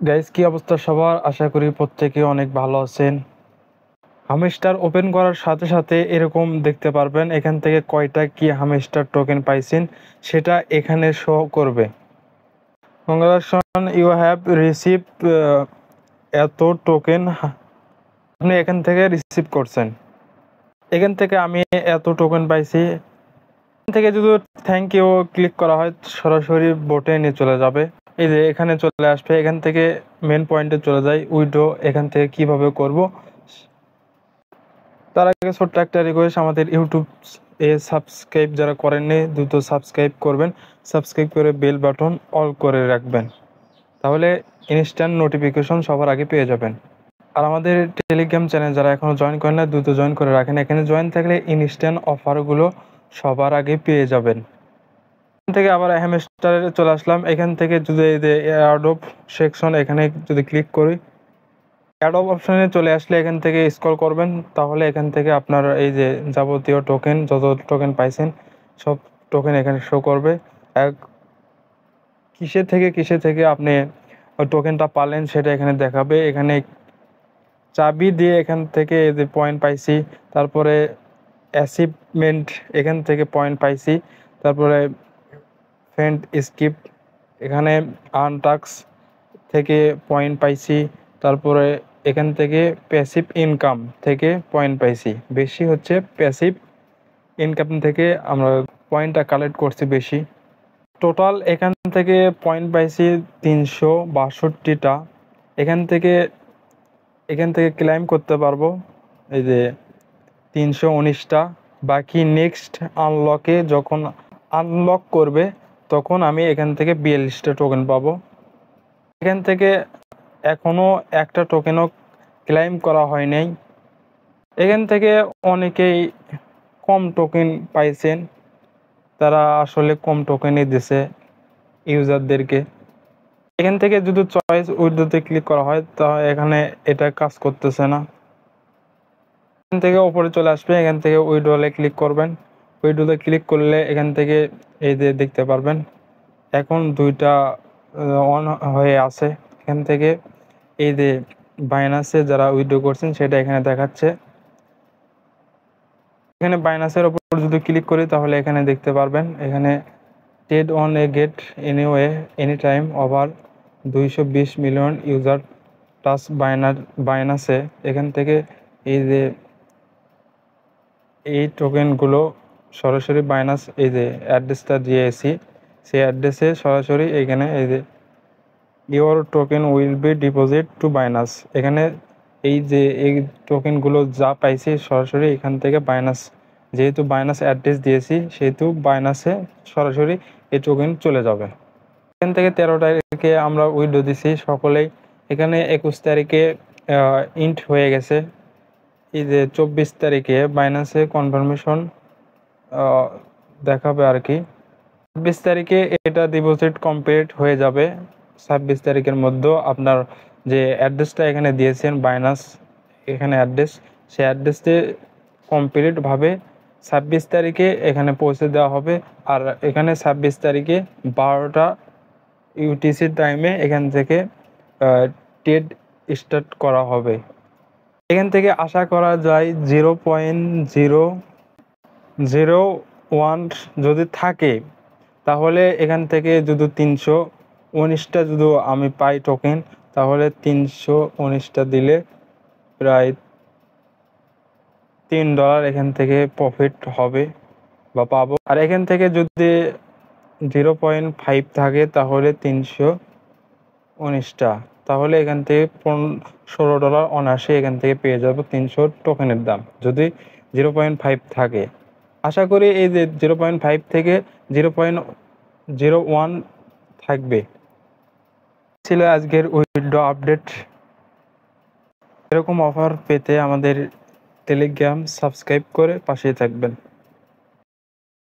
Guys, কি অবস্থা সবার? আশা করি প্রত্যেকে অনেক ভালো আছেন। হামস্টার ওপেন করার সাথে সাথে এরকম দেখতে পারবেন এখান থেকে কয়টা কি হামস্টার টোকেন পাইছেন সেটা এখানে শো করবে। কংগ্রাচুলেশন, ইউ হ্যাভ রিসিভ এত টোকেন আপনি এখান থেকে রিসিভ করছেন। এখান থেকে আমি এত টোকেন পাইছি। এখান থেকে যদি থ্যাংক ইউ ক্লিক করা হয় সরাসরি বোটে নিয়ে চলে যাবে। এই যে এখানে চলে আসবে, এখান থেকে মেন পয়েন্টে চলে যায় উইড্রো। এখান থেকে কিভাবে করব তার আগে ছোট্ট একটা রিকোয়েস্ট, আমাদের ইউটিউব সাবস্ক্রাইব যারা করেননি দ্রুত সাবস্ক্রাইব করবেন। সাবস্ক্রাইব করে বেল বাটন অল করে রাখবেন, তাহলে ইনস্ট্যান্ট নোটিফিকেশন সবার আগে পেয়ে যাবেন। আর আমাদের টেলিগ্রাম চ্যানেল যারা এখনও জয়েন করেন না দ্রুত জয়েন করে রাখেন। এখানে জয়েন থাকলে ইনস্ট্যান্ট অফারগুলো সবার আগে পেয়ে যাবেন। এখান থেকে আবার হ্যামস্টারে চলে আসলাম। এখান থেকে যদি এই যে অ্যাডোব সেকশন এখানে যদি ক্লিক করি, অ্যাডোব অপশনে চলে আসলে এখান থেকে স্ক্রল করবেন, তাহলে এখান থেকে আপনার এই যে যাবতীয় টোকেন যত টোকেন পাইছেন সব টোকেন এখানে শো করবে। কিসে থেকে আপনি টোকেনটা পালেন সেটা এখানে দেখাবে। এখানে চাবি দিয়ে এখান থেকে এই যে পয়েন্ট পাইছি, তারপরে অ্যাচিভমেন্ট এখান থেকে পয়েন্ট পাইছি, তারপরে ফ্রেন্ড স্কিপ এখানে আনটাক্স থেকে পয়েন্ট পাইছি, তারপরে এখান থেকে প্যাসিভ ইনকাম থেকে পয়েন্ট পাইছি। বেশি হচ্ছে প্যাসিভ ইনকাম থেকে আমরা পয়েন্টটা কালেক্ট করছি বেশি। টোটাল এখান থেকে পয়েন্ট পাইছি 362টা। এখান থেকে ক্লেম করতে পারবো এই যে 319টা। বাকি নেক্সট আনলকে যখন আনলক করবে তখন আমি এখান থেকে 42টা টোকেন পাবো। এখান থেকে এখনও একটা টোকেনও ক্লেম করা হয় নাই। এখান থেকে অনেকেই কম টোকেন পাইছেন, তারা আসলে কম টোকেনই দিছে ইউজারদেরকে। এখান থেকে যদি চয়েস উইড্রোতে ক্লিক করা হয় তাহলে এখানে এটা কাজ করতেছে না। এখান থেকে উপরে চলে আসবে, এখান থেকে উইড্রোলে ক্লিক করবেন। উইড্রোতে ক্লিক করলে এখান থেকে এই যে দেখতে পারবেন এখন দুইটা অন হয়ে আছে। এখান থেকে এই যে বাইনাসে যারা উইথড্র করছেন সেটা এখানে দেখাচ্ছে। এখানে বাইনাসের ওপর যদি ক্লিক করি তাহলে এখানে দেখতে পারবেন এখানে trade on a get anyway any time over 220 million user trust বাইনাসে। এখান থেকে এই যে এই টোকেনগুলো সরাসরি বাইনাস এই যে অ্যাড্রেসটা দিয়েছি সেই অ্যাড্রেসে সরাসরি এখানে এই যে your token will be deposit two Binance. এখানে এই যে এই টোকেনগুলো যা পাইছি সরাসরি এখান থেকে বাইনাস, যেহেতু বাইনাস অ্যাড্রেস দিয়েছি সেহেতু বাইনাসে সরাসরি এই টোকেন চলে যাবে। এখান থেকে 13 তারিখে আমরা উইথড্র দিছি সকলেই। এখানে 21 তারিখে ইন্ট হয়ে গেছে। এই যে 24 তারিখে বাইনাসে কনফার্মেশন দেখাবে আর কি। 26 তারিখে এটা ডিপোজিট কমপ্লিট হয়ে যাবে। 26 তারিখের মধ্যে আপনার যে অ্যাড্রেসটা এখানে দিয়েছেন বাইনাস এখানে অ্যাড্রেস, সেই অ্যাড্রেসে কমপ্লিটভাবে 26 তারিখে এখানে পৌঁছে দেওয়া হবে। আর এখানে 26 তারিখে 12টা ইউটিসি টাইমে এখান থেকে ট্রেড স্টার্ট করা হবে। এখান থেকে আশা করা যায় 0.001 যদি থাকে তাহলে এখান থেকে যদি 319টা যদি আমি পাই টোকেন, তাহলে 319টা দিলে প্রায় $3 এখান থেকে প্রফিট হবে বা পাবো। আর এখান থেকে যদি 0.5 থাকে তাহলে 319টা, তাহলে এখান থেকে $16 অনায়াসে এখান থেকে পেয়ে যাবো 300 টোকেনের দাম যদি 0.5 থাকে। আশা করি এই যে 0.5 থেকে 0.01 থাকবে। ছিল আজকের উইথড্র আপডেট। এরকম অফার পেতে আমাদের টেলিগ্রাম সাবস্ক্রাইব করে পাশেই থাকবেন।